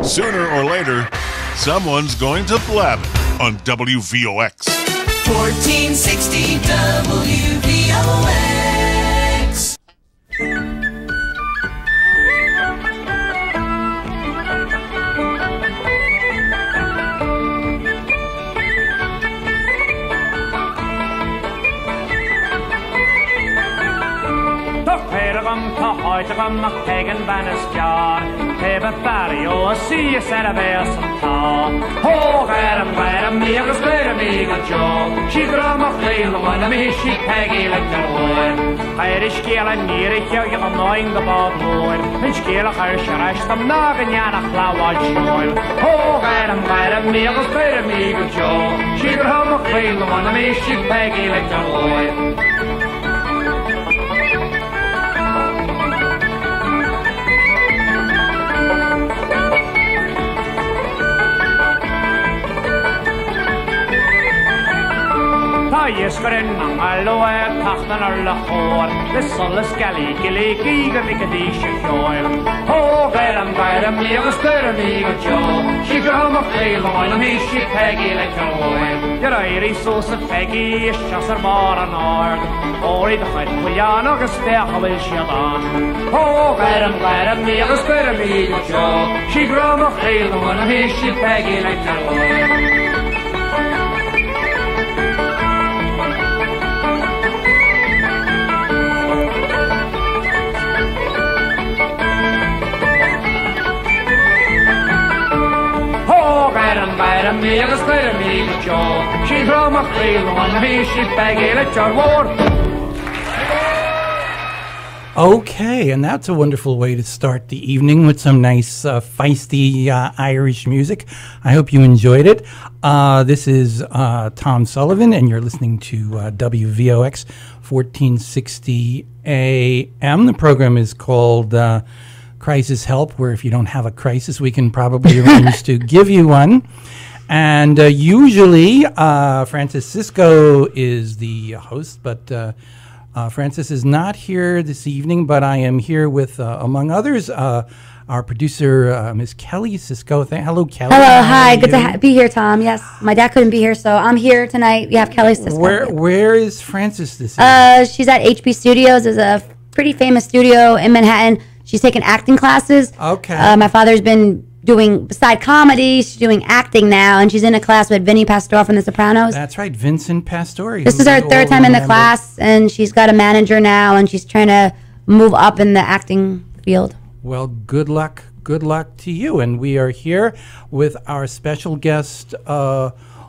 Sooner or later, someone's going to blab it on WVOX. 1460 WVOX. Hoitegam nach Pagan Bannister, Tebe Fario, see you said a bear some tar. Oh, Adam, me, a spare me, a job. She drum a flail, one of me, she Peggy like a wood. Irish scale and near it, you're annoying the bob wood. And scale a Irish, some noggin, yana, flower, shoil. Oh, Adam, me, a spare me, a job. She drum a flail, one of me, she Peggy like a wood. Ysgrin ang aloe tachtan ar lachor the solas gali gili giga mikadisha shoil oh garam me a spur me a job she gram a fail on me she peggy like a oil your airy sauce of peggy is just a bar an ord or the head puliano a spare will shadan oh garam me a spur me a job she gram a fail on me she peggy like a oil. Me a spare me a job. She from a field on me, she baggy like a war. Okay, and that's a wonderful way to start the evening with some nice feisty Irish music. I hope you enjoyed it. This is Tom Sullivan, and you're listening to WVOX 1460 AM. The program is called Crisis Help, where if you don't have a crisis, we can probably arrange to give you one. And usually, Francis Sisco is the host, but Francis is not here this evening, but I am here with, among others, our producer, Ms. Kelly Sisco. Hello, Kelly. Hello, hi. Good to be here, Tom. Yes, my dad couldn't be here, so I'm here tonight. We have Kelly Sisco. Where is Francis this evening? She's at HB Studios. It's a pretty famous studio in Manhattan. She's taking acting classes. Okay. My father's been doing, beside comedy, she's doing acting now, and she's in a class with Vinny Pastore from The Sopranos. That's right, Vincent Pastore. This is her third time in the class, and she's got a manager now, and she's trying to move up in the acting field. Well, good luck to you. And we are here with our special guest,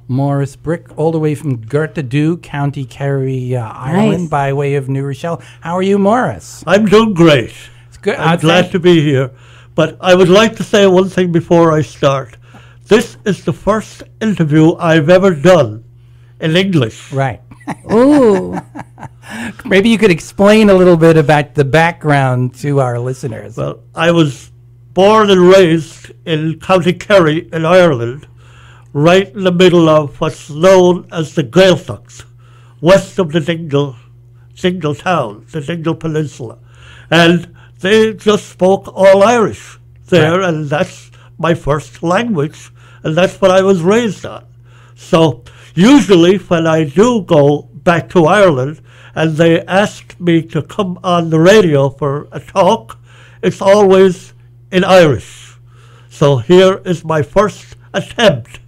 Maurice Brick, all the way from Gertrude, County Kerry, Ireland, by way of New Rochelle. How are you, Maurice? I'm doing great. Good. I'm glad to be here. But I would like to say one thing before I start. This is the first interview I've ever done in English. Right. Ooh. Maybe you could explain a little bit about the background to our listeners. Well, I was born and raised in County Kerry in Ireland, right in the middle of what's known as the Gaeltacht, west of the Dingle town, the Dingle Peninsula. And they just spoke all Irish there, right. And that's my first language, and that's what I was raised on. So usually when I do go back to Ireland and they ask me to come on the radio for a talk, it's always in Irish. So here is my first attempt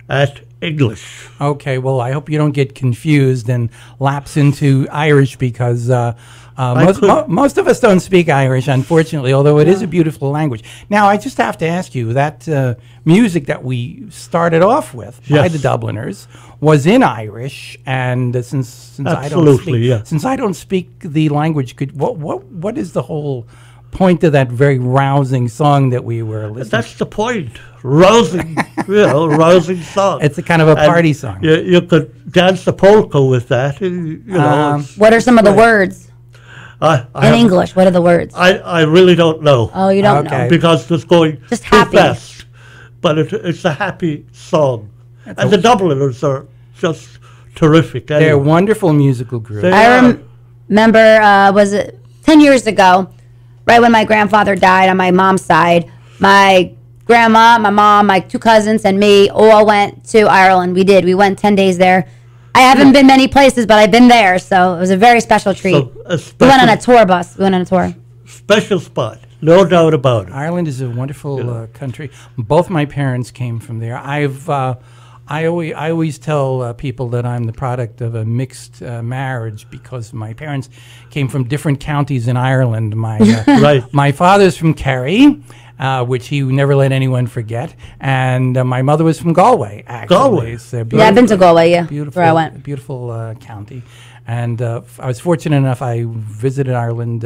at English. Okay, well, I hope you don't get confused and lapse into Irish because most of us don't speak Irish, unfortunately, although it is a beautiful language. Now, I just have to ask you, that music that we started off with by the Dubliners was in Irish, and since I don't speak the language, what is the whole point of that very rousing song that we were listening to? That's the point. Rousing, rousing song. It's a kind of a party song. You could dance the polka with that. What are some of the words? In English, what are the words? I really don't know. Oh, you don't know. Because it's going just too happy. Fast. But it's a happy song. And the Dubliners are just terrific. Anyway. They're a wonderful musical group. I remember, was it 10 years ago, right when my grandfather died on my mom's side, my grandma, my mom, my 2 cousins, and me all went to Ireland. We did. We went 10 days there. I haven't been many places, but I've been there, so it was a very special treat. So We went on a tour bus. We went on a tour. special spot, no doubt about it. Ireland is a wonderful country. Both my parents came from there. I always tell people that I'm the product of a mixed marriage because my parents came from different counties in Ireland. My Right. my father's from Kerry, which he never let anyone forget, and my mother was from Galway. Actually, Galway. It's a Yeah, I've been to Galway, yeah, beautiful, where I went. beautiful county. And I was fortunate enough. I visited Ireland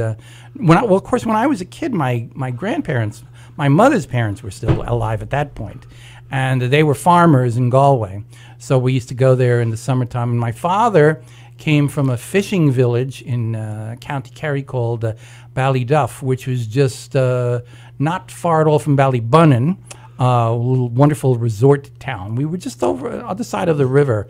well, of course, when I was a kid, my grandparents, my mother's parents, were still alive at that point, and they were farmers in Galway. So we used to go there in the summertime. And my father came from a fishing village in County Kerry called Ballyduff, which was just not far at all from Ballybunnan. A little wonderful resort town. We were just over on the other side of the River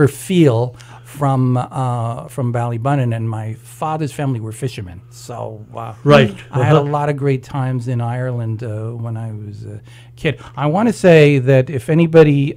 Feel from Ballybunnan, and my father's family were fishermen. So Right. I had a lot of great times in Ireland when I was a kid. I want to say that if anybody,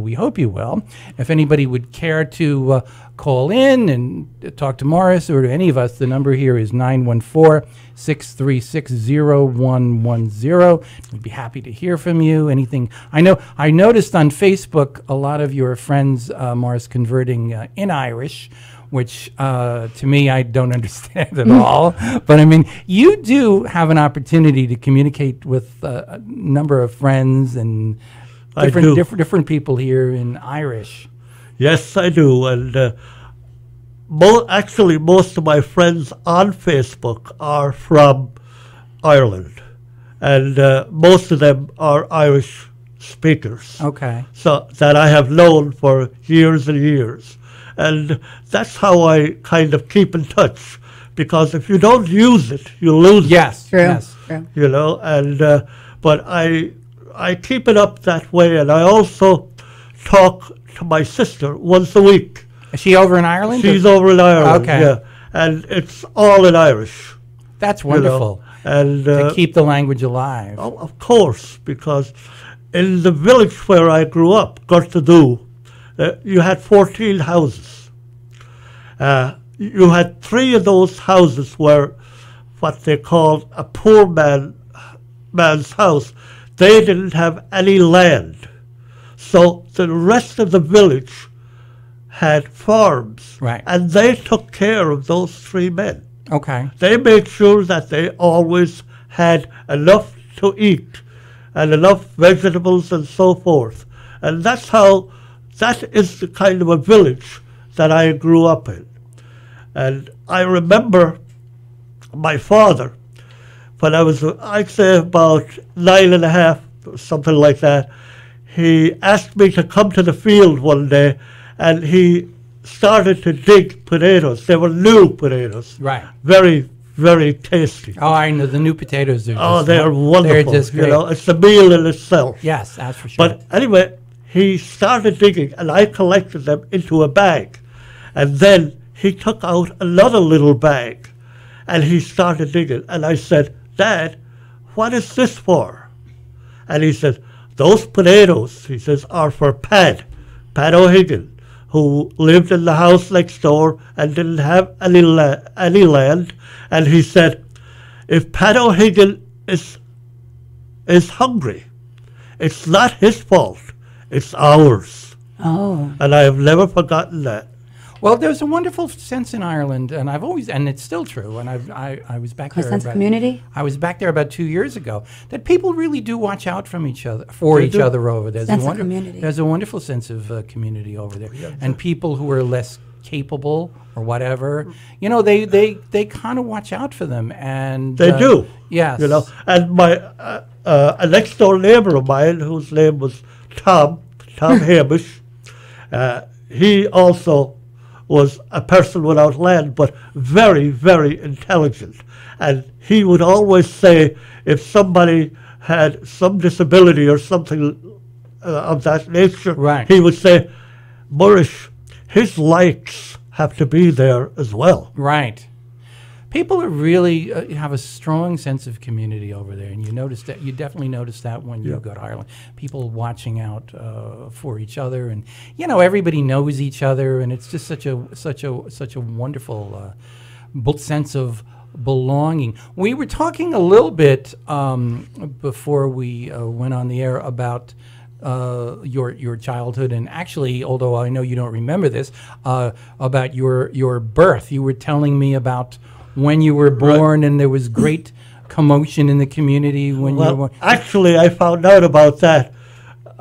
we hope you will, if anybody would care to call in and talk to Maurice or to any of us, the number here is 914-636-0110. We'd be happy to hear from you. Anything. I noticed on Facebook a lot of your friends, Maurice, converting in Irish, which to me I don't understand at all. But I mean, you do have an opportunity to communicate with a number of friends and different people here in Irish. Yes, I do. And actually, most of my friends on Facebook are from Ireland. And most of them are Irish speakers. Okay. So that I have known for years and years. And that's how I kind of keep in touch. Because if you don't use it, you lose it. Yes. True. Yes. True. You know, and but I keep it up that way. And I also talk to my sister once a week. Is she over in Ireland? She's over in Ireland, Okay. yeah. And it's all in Irish. That's you know. wonderful. And To keep the language alive. oh, of course, because in the village where I grew up, Gortadoo, you had 14 houses. You had 3 of those houses were what they called a poor man's house. They didn't have any land. So the rest of the village had farms. Right. And they took care of those 3 men. Okay. They made sure that they always had enough to eat and enough vegetables and so forth. And that is the kind of a village that I grew up in. And I remember my father, when I was, I'd say about 9 and a half, or something like that, he asked me to come to the field one day, and he started to dig potatoes. They were new potatoes. Right. Very, very tasty. Oh, I know the new potatoes. They're wonderful. They're just great. You know, it's a meal in itself. Yes, that's for sure. But anyway, he started digging, and I collected them into a bag. And then he took out another little bag, and he started digging. And I said, "Dad, what is this for?" And he said, "Those potatoes," he says, "are for Pat O'Higgin, who lived in the house next door and didn't have any land." And he said, "If Pat O'Higgin is hungry, it's not his fault, it's ours." Oh. And I have never forgotten that. Well, there's a wonderful sense in Ireland, and and it's still true. And I was back A there. sense of community? I was back there about 2 years ago. That people really do watch out from each other, for They each do. other over there. Sense of community. There's a wonderful sense of community over there, and people who are less capable or whatever, you know, they kind of watch out for them, and They do. Yes. You know, and my a next door neighbor of mine, whose name was Tom Hamish, he also was a person without land, but very, very intelligent. And he would always say, if somebody had some disability or something of that nature, Right. he would say, "Maurice, his likes have to be there as well." Right. People are really have a strong sense of community over there, and you notice that. You definitely notice that when you go to Ireland. People watching out for each other, and everybody knows each other, and it's just such a wonderful sense of belonging. We were talking a little bit before we went on the air about your childhood, and actually, although I know you don't remember this, about your birth. You were telling me about when you were born, and there was great commotion in the community when you were born. Actually, I found out about that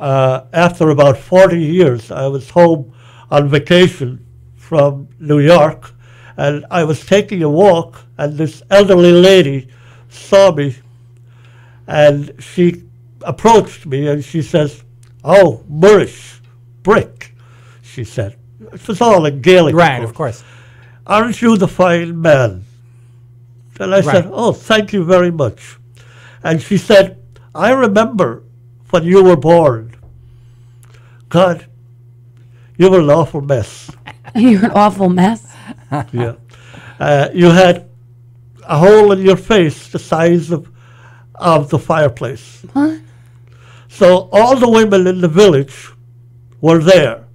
after about 40 years. I was home on vacation from New York, and I was taking a walk, and this elderly lady saw me, and she approached me, and she says, "Oh, Maurice Brick," she said. It was all in Gaelic. Right, of course. "Aren't you the fine man?" And I said, "Oh, thank you very much." And she said, "I remember when you were born. God, you were an awful mess." You're an awful mess. Yeah. You had a hole in your face the size of the fireplace. What? So all the women in the village were there.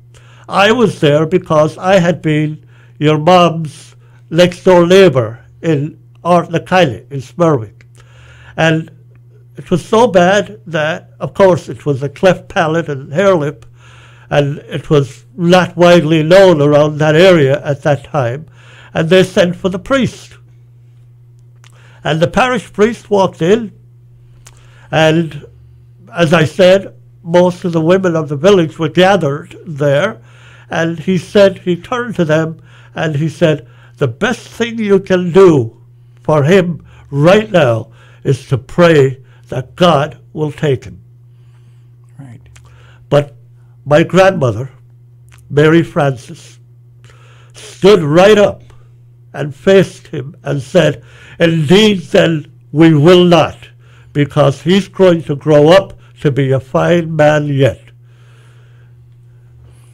I was there because I had been your mom's next door neighbour in Ardnaciley in Smerwick. And it was so bad that, of course, it was a cleft palate and hair lip, and it was not widely known around that area at that time. And they sent for the priest. And the parish priest walked in, and as I said, most of the women of the village were gathered there, and he turned to them and he said, "The best thing you can do for him right now is to pray that God will take him." Right. But my grandmother, Mary Frances, stood right up and faced him and said, "Indeed, then we will not, because he's going to grow up to be a fine man yet."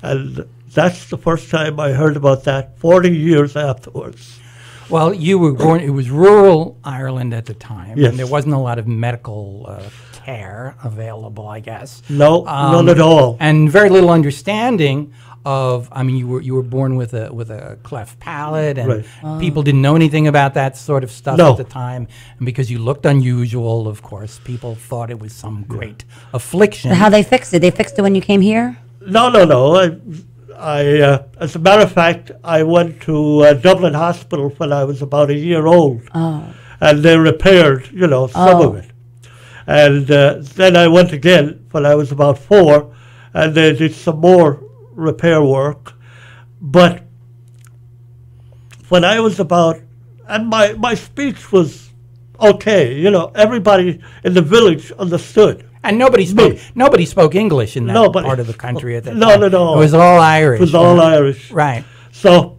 And that's the first time I heard about that, 40 years afterwards. Well, you were born, it was rural Ireland at the time, Yes. and there wasn't a lot of medical care available, I guess. No, none at all. And very little understanding of, I mean, you were born with a cleft palate, and Right. people didn't know anything about that sort of stuff No. at the time. And because you looked unusual, of course, people thought it was some great affliction. How they fixed it? They fixed it when you came here? No. I as a matter of fact, I went to Dublin Hospital when I was about a year old. Oh. And they repaired, some of it. And then I went again when I was about 4, and they did some more repair work. But when I was and my speech was okay, everybody in the village understood. And nobody spoke English in that part of the country at that time. Not at all. It was all Irish. It was all Irish. Right. So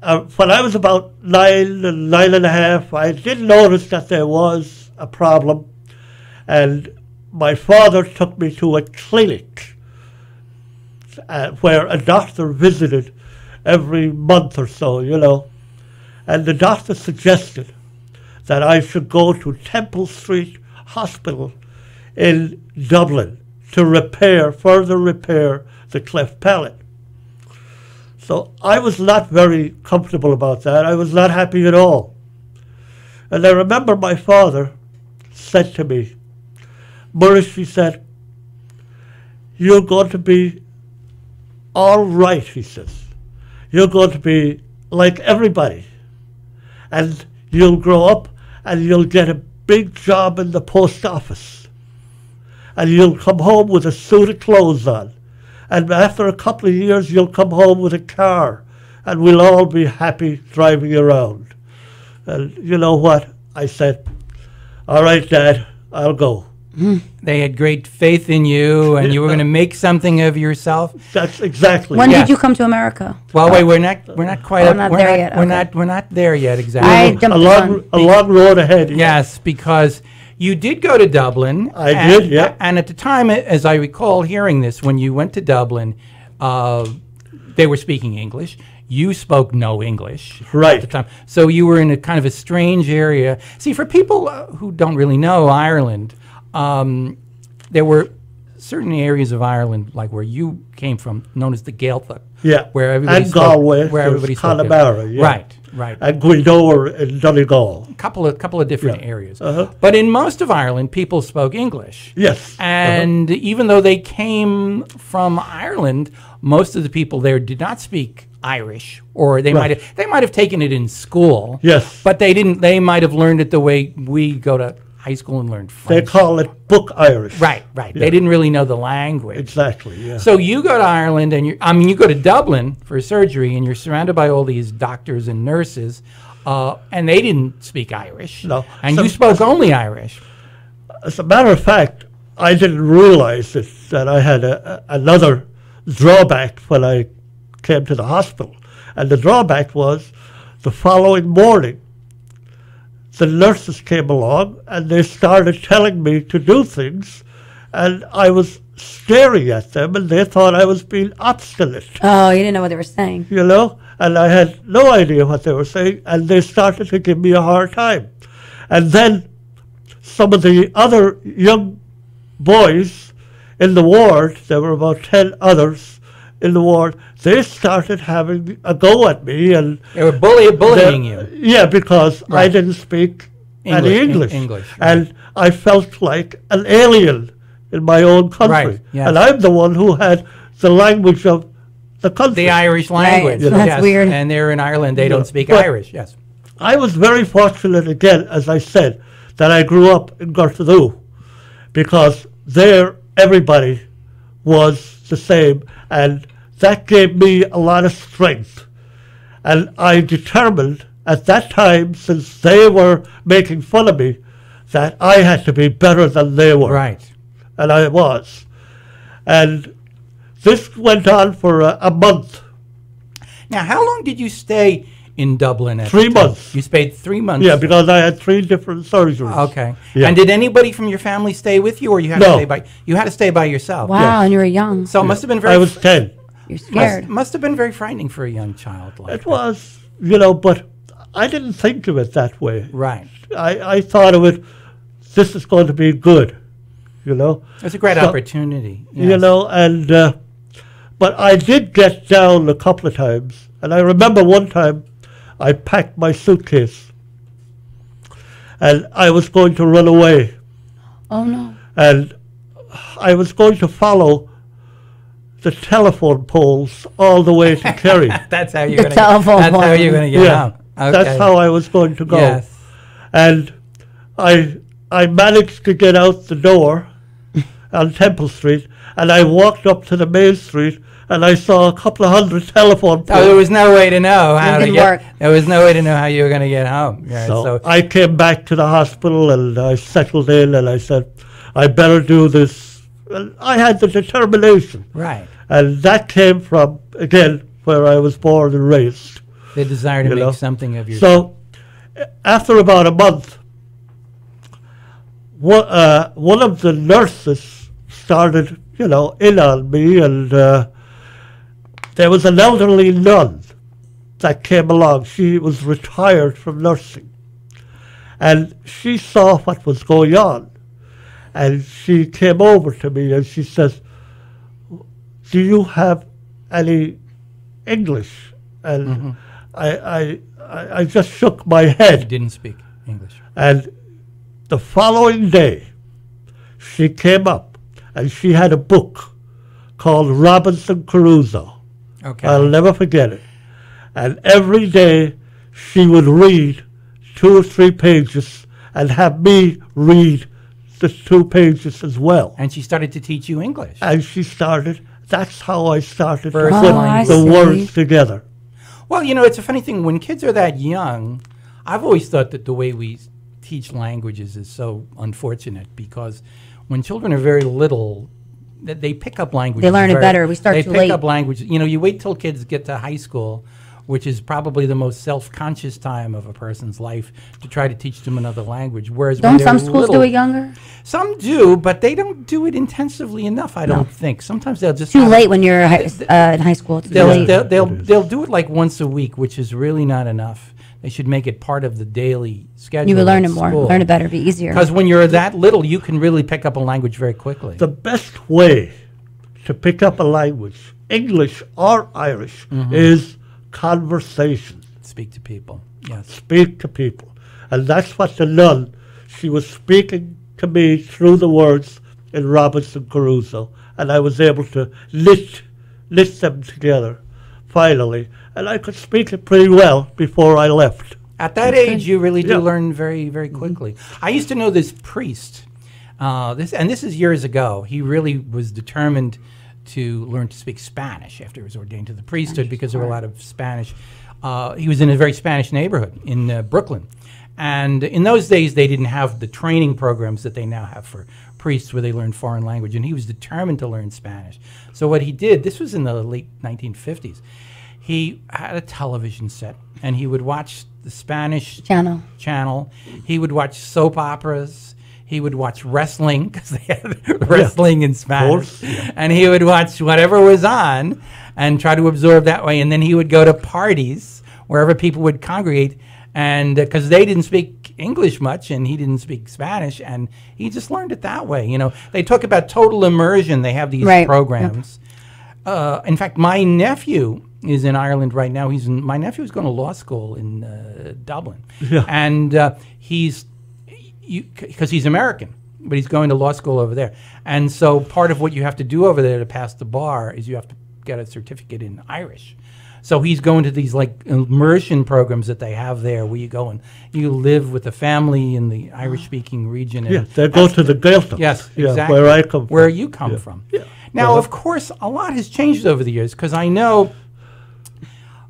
when I was about 9 and 9.5, I did notice that there was a problem, and my father took me to a clinic where a doctor visited every month or so, and the doctor suggested that I should go to Temple Street Hospital in Dublin to further repair the cleft palate. So I was not very comfortable about that. I was not happy at all. And I remember my father said to me, "Maurice," he said, "you're going to be all right," he says. "You're going to be like everybody. And you'll grow up and you'll get a big job in the post office. And you'll come home with a suit of clothes on. And after a couple of years, you'll come home with a car. And we'll all be happy driving around." And you know what? I said, "All right, Dad, I'll go." They had great faith in you, and you were going to make something of yourself. That's exactly. When Yeah. did you come to America? Well, wait, we're not quite up. not We're there not, yet, We're okay. not. We're not there yet. Exactly. I jumped the gun. A long road ahead. Yes, because you did go to Dublin. I did, yeah. And at the time, as I recall hearing this, when you went to Dublin, they were speaking English. you spoke no English Right. at the time. So you were in a kind of a strange area. See, for people who don't really know Ireland, there were certain areas of Ireland, like where you came from, known as the Gaeltacht. Yeah. Where everybody And spoke, Galway, where everybody spoke Connemara, yeah. Right, right. And Gweedore in Donegal. Couple of different Yeah. areas. Uh-huh. But in most of Ireland, people spoke English. Yes. And even though they came from Ireland, most of the people there did not speak Irish, or they Right. might have taken it in school. Yes. But they didn't. They might have learned it the way we go to high school and learn They French. call it book Irish. Right, right. Yeah. They didn't really know the language. Exactly, yeah. So you go to Ireland, and you go to Dublin for surgery, and you're surrounded by all these doctors and nurses, and they didn't speak Irish. No. And So- you spoke only Irish. As a matter of fact, I didn't realize that I had another drawback when I came to the hospital. And the drawback was the following morning, the nurses came along and they started telling me to do things, and I was staring at them and they thought I was being obstinate, Oh, you didn't know what they were saying. you know? And I had no idea what they were saying, and they started to give me a hard time. And then some of the other young boys in the ward, there were about 10 others in the ward, they started having a go at me. And They were bullying you. yeah, because I Right. didn't speak English, any English. English, And I felt like an alien in my own country. Right, yes. And I'm the one who had the language of the country. The Irish language. Right, that's yes. weird. And they're in Ireland. They Yeah, don't speak but- Irish. Yes. I was very fortunate, again, as I said, that I grew up in Garthadoux, because there everybody was the same, and that gave me a lot of strength. And I determined at that time, since they were making fun of me, that I had to be better than they were. Right. And I was. And this went on for a month. Now, how long did you stay in Dublin? At 3 the time? months. You stayed 3 months. Yeah, because I had 3 different surgeries. Okay. Yeah. And did anybody from your family stay with you, or you had to No. stay by yourself? Wow, Yes. and you were young. So it must have been very. I was 10. You're scared. must have been very frightening for a young child. Like It that. was, but I didn't think of it that way. Right. I thought of it, this is going to be good, It's a great So- opportunity. Yes. and, but I did get down a couple of times. And I remember one time I packed my suitcase and I was going to run away. Oh, no. And I was going to follow the telephone poles all the way to Kerry. That's how you're The going to. telephone That's how line. you're going to get Yeah, out. Okay. that's how I was going to go. Yes. And I managed to get out the door on Temple Street, and I walked up to the main street, and I saw a couple of hundred telephone Oh, there poles. was no way to know how to didn't get. work. There was no way to know how you were going to get home. Yeah, So I came back to the hospital, and I settled in, and I said, I better do this. And I had the determination. right. And that came from, again, where I was born and raised. The desire to You make know. something of yourself. So after about a month, one of the nurses started, in on me, and there was an elderly nun that came along. She was retired from nursing, and she saw what was going on, and she came over to me and she says, "Do you have any English?" And I just shook my You head. didn't speak English. And the following day, she came up and she had a book called Robinson Crusoe. Okay. I'll never forget it. And every day she would read 2 or 3 pages and have me read the 2 pages as well. And she started to teach you English. And that's how I started to First put language. the I see. words together. Well, it's a funny thing. When kids are that young, I've always thought that the way we teach languages is so unfortunate, because when children are very little, they pick up languages. They learn it better. We start They too pick late. up language. You wait till kids get to high school, which is probably the most self-conscious time of a person's life, to try to teach them another language. Whereas when Don't they're some schools little, do it younger? Some do, but they don't do it intensively enough, I don't think. Sometimes they'll just... Too late when you're in high school. It's too late. They'll do it like once a week, which is really not enough. They should make it part of the daily schedule. You would learn at it more, school. learn it better, be easier. Because when you're that little, you can really pick up a language very quickly. The best way to pick up a language, English or Irish, is conversation. Speak to people, yes. Speak to people. And that's what the nun, she was speaking to me through the words in Robinson Crusoe, and I was able to knit them together, finally. And I could speak it pretty well before I left. At that age, you really do Yeah. learn very, very quickly. I used to know this priest, this is years ago. He really was determined to learn to speak Spanish after he was ordained to the priesthood because there were a lot of Spanish. He was in a very Spanish neighborhood in Brooklyn. And in those days, they didn't have the training programs that they now have for priests where they learn foreign language. And he was determined to learn Spanish. So what he did, this was in the late 1950s, he had a television set, and he would watch the Spanish channel. He would watch soap operas. He would watch wrestling, because they had wrestling in Spanish. And he would watch whatever was on and try to absorb that way. And then he would go to parties wherever people would congregate, and because they didn't speak English much and he didn't speak Spanish, and he just learned it that way. You know, they talk about total immersion. They have these programs. In fact, my nephew is in Ireland right now. My nephew is going to law school in Dublin, and because he's American, but he's going to law school over there. And so part of what you have to do over there to pass the bar is you have to get a certificate in Irish. So he's going to these like immersion programs that they have there, where you go and you live with a family in the Irish-speaking region. And they go to the Gaeltacht. Yes, exactly. Where I come from. Where you come from. Yeah. Now, of course, a lot has changed over the years, because I know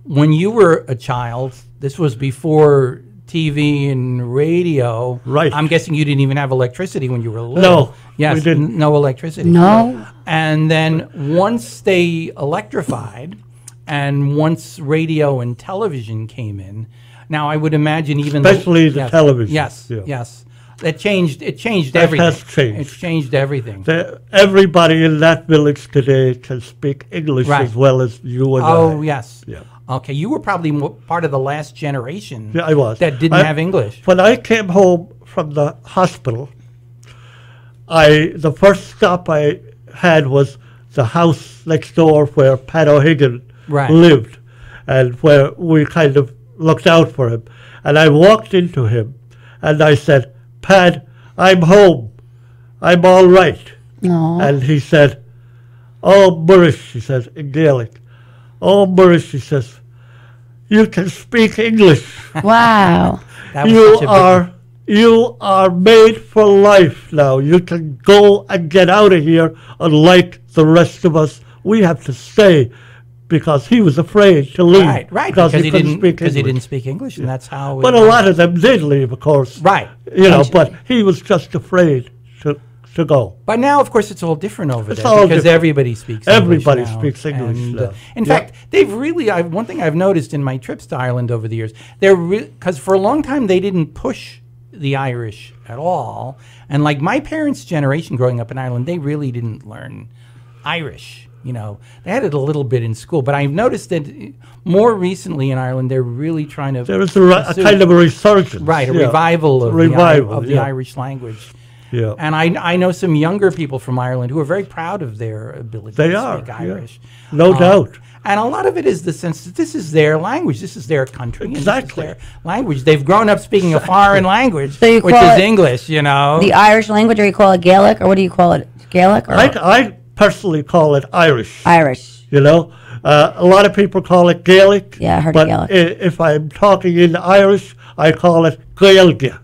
when you were a child, this was before TV and radio. Right. I'm guessing you didn't even have electricity when you were little. No, yes, we didn't. No electricity. No. And then once they electrified, and once radio and television came in, now I would imagine even especially the television. Yes, yes. It changed everything. That has changed. It changed everything. Everybody in that village today can speak English as well as you and I. Oh, yes. Yeah. Okay, you were probably part of the last generation I was. that didn't have English. When I came home from the hospital, the first stop I had was the house next door where Pat O'Higgin lived, and where we kind of looked out for him. And I walked into him, and I said, "Pat, I'm home. I'm all right." Aww. And he said, "Oh, Maurice," he says in Gaelic. "Oh, Maurice," he says, "you can speak English. Wow. You are made for life now. You can go and get out of here, unlike the rest of us. We have to stay," because he was afraid to leave. Right, because he didn't speak English, and that's how. But a lot of them did leave, of course. Right. But he was just afraid to go. But now, of course, it's all different over there, because everybody speaks English. Everybody speaks English now. In fact, they've really. One thing I've noticed in my trips to Ireland over the years, because for a long time they didn't push the Irish at all, and like my parents' generation growing up in Ireland, they really didn't learn Irish. They had it a little bit in school, but I've noticed that more recently in Ireland, they're really trying to. There is a kind of a resurgence, a revival of the Irish language. Yeah. And I know some younger people from Ireland who are very proud of their ability to speak Irish. No doubt. And a lot of it is the sense that this is their language, this is their country, exactly. And this is their language. They've grown up speaking a foreign language, so which is English, The Irish language, or you call it Gaelic, or what do you call it? Gaelic? Or? I personally call it Irish. Irish. A lot of people call it Gaelic. Yeah, I heard but Gaelic. If I'm talking in Irish, I call it Gaelge.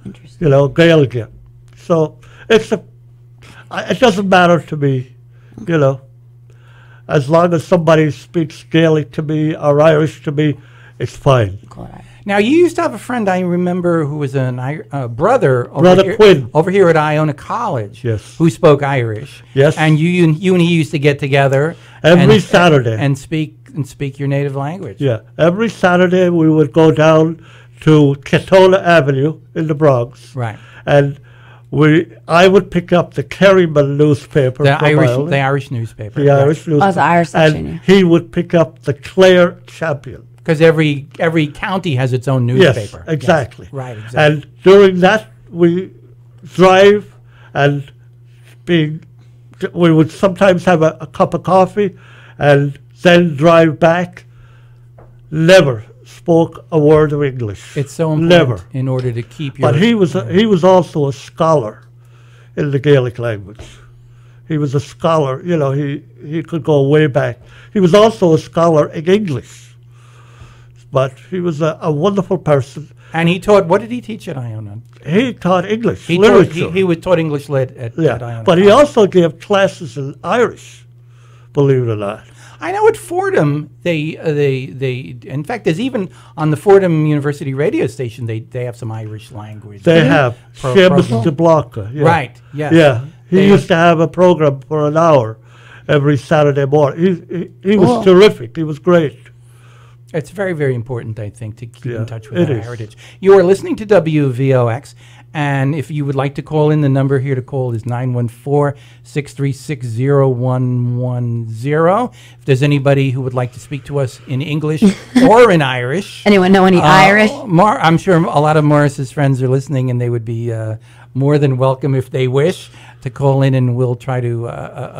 Interesting. Gaelge. So it doesn't matter to me, As long as somebody speaks Gaelic to me or Irish to me, it's fine. Now, you used to have a friend, I remember, who was a brother Quinn. over here at Iona College, yes, who spoke Irish. Yes. And you and he used to get together every Saturday and speak your native language. Yeah, every Saturday we would go down to Ketona Avenue in the Bronx. Right. And I would pick up the Kerryman newspaper. The from Ireland, The Irish newspaper. the Irish Oh, newspaper. it's the Irish section, And he would pick up the Clare Champion. Because every county has its own newspaper. Yes, exactly. Yes. Right, exactly. And during that, we drive and we would sometimes have a cup of coffee and then drive back. Never spoke a word of English. It's so important Never. in order to keep your... But he was also a scholar in the Gaelic language. He was a scholar, you know, he could go way back. He was also a scholar in English. But he was a wonderful person. And he taught... What did he teach at Iona? He taught English, He literature. he was taught English lit at Iona. But he also gave classes in Irish, believe it or not. I know at Fordham, they in fact, there's even on the Fordham University radio station, they have some Irish language. They have Seamus program. de Blanca. Yeah. Right, yes. Yeah, he They- used to have a program for an hour every Saturday morning. He was terrific. He was great. It's very, very important, I think, to keep Yeah, in touch with it our is. heritage. You are listening to WVOX, and if you would like to call in, the number here to call is 914-636-0110. If there's anybody who would like to speak to us in English or in Irish. Anyone know any Irish? I'm sure a lot of Morris's friends are listening, and they would be more than welcome if they wish to call in, and we'll try to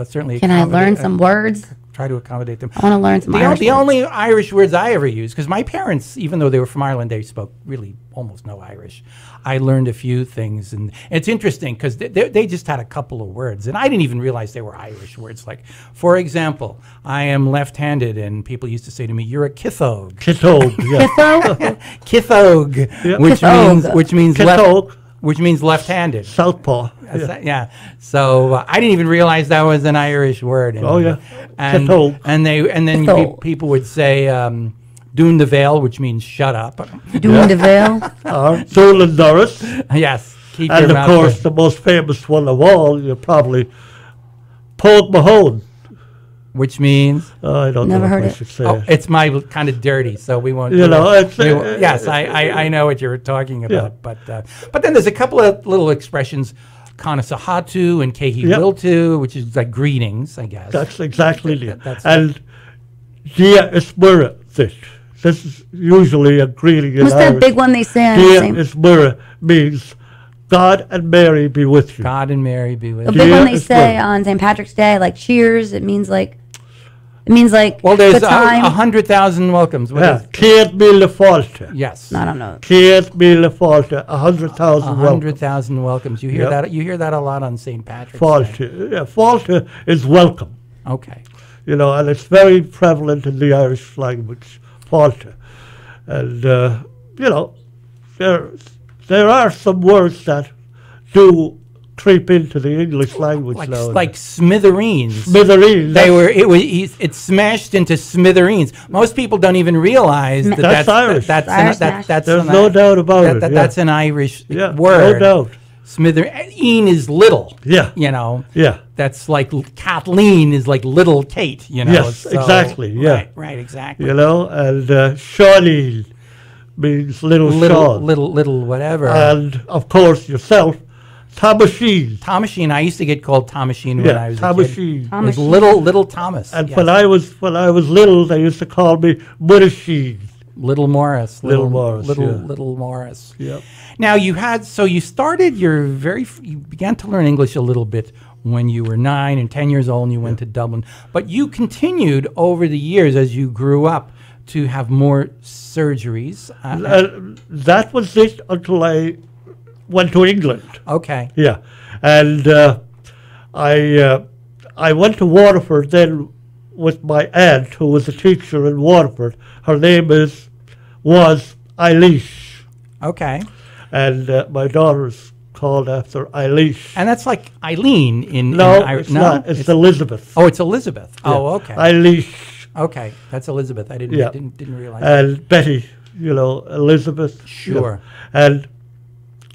certainly Can I learn accommodate- some words? try to accommodate them. I want to learn some Irish The words. only Irish words I ever used, because my parents, even though they were from Ireland, they spoke really almost no Irish. I learned a few things, and it's interesting because they just had a couple of words, and I didn't even realize they were Irish words. Like, for example, I am left-handed, and people used to say to me, "You're a kithog." Kithog, yeah. Kithog, Yeah. which means Kithog, which means left-handed. southpaw. Yeah. So I didn't even realize that was an Irish word. Oh, yeah. And Kithog. and then Kithog. people would say "Dún the Vale," which means "shut up." Doing the veil. Dolan Norris. Yes. Keep And your of mouth course, shut. the most famous one of all, you're probably Pogue Mahone. Which means I don't Never know heard if I it. should say oh, it. it's my kind of dirty, so we won't. You know, it's, yes, I know what you're talking about, but then there's a couple of little expressions, "Kana Sahatu" and "Kehi Yep. Wiltu," which is like greetings, I guess. That's exactly it. That's- And Dia Ismura, this is usually a greeting in What's that Irish. big one they say on the Dia same? Ismura means God and Mary be with you. God and Mary be with The you. big Dia one they is say good. on St. Patrick's Day, like cheers. It means like Well, there's good time. 100,000 welcomes. What Yeah. is- Céad míle fáilte. Yes. I don't know. Céad míle fáilte. 100,000 welcome. 100,000 welcomes. You hear Yep. that? You hear that a lot on St. Patrick's Day. Fáilte. Yeah, fáilte is welcome. Okay. You know, and it's very prevalent in the Irish language, fáilte. And, you know, there are some words that do creep into the English language now. Like smithereens. Smithereens. It's smashed into smithereens. Most people don't even realize that That's Irish. That's Irish smash. There's no doubt about it. That's an Irish Yeah, word. no doubt. Smithereen is little. Yeah. You know. Yeah. That's like Kathleen is like little Kate. You know. Yes, exactly, yeah. Right. Exactly. You know, and Shawnee means little Sean. Little whatever. And, of course, yourself, Thomasine. Thomasine. I used to get called Thomasine when I was a kid. Thomasine. It was little Thomas. And yes. when I was little, they used to call me Murashine. Little Morris. Little Morris, yeah. Little Morris. Yep. Now you started you began to learn English a little bit when you were 9 and 10 years old and you went to Dublin, but you continued over the years as you grew up to have more surgeries. That was it until I went to England. Okay. Yeah. And I went to Waterford then with my aunt, who was a teacher in Waterford. Her name was Eilish. Okay. And my daughter's called after Eilish. And that's like Eileen in No, Irish. it's not. It's Elizabeth. Oh, it's Elizabeth. Oh, okay. Eilish. Okay, that's Elizabeth. I didn't Yeah. didn't realize. And Betty, you know, Elizabeth. Sure. You know. And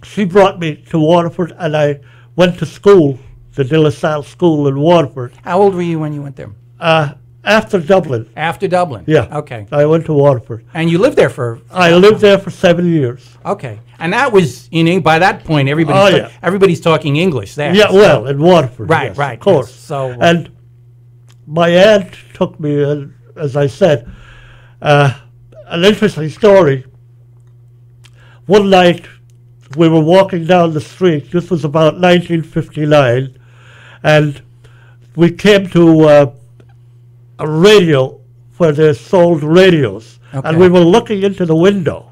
she brought me to Waterford, and I went to school, the De La Salle School in Waterford. How old were you when you went there? after Dublin. After Dublin? Yeah. Okay. I went to Waterford. And you lived there for... I lived there for 7 years. Okay. And that was, by that point, everybody's talking English there. Yeah, well, in Waterford. Right, yes, right. Of course. Yes. So, and my aunt took me, as I said, an interesting story. One night, we were walking down the street. This was about 1959. And we came to a radio where they sold radios. Okay. And we were looking into the window.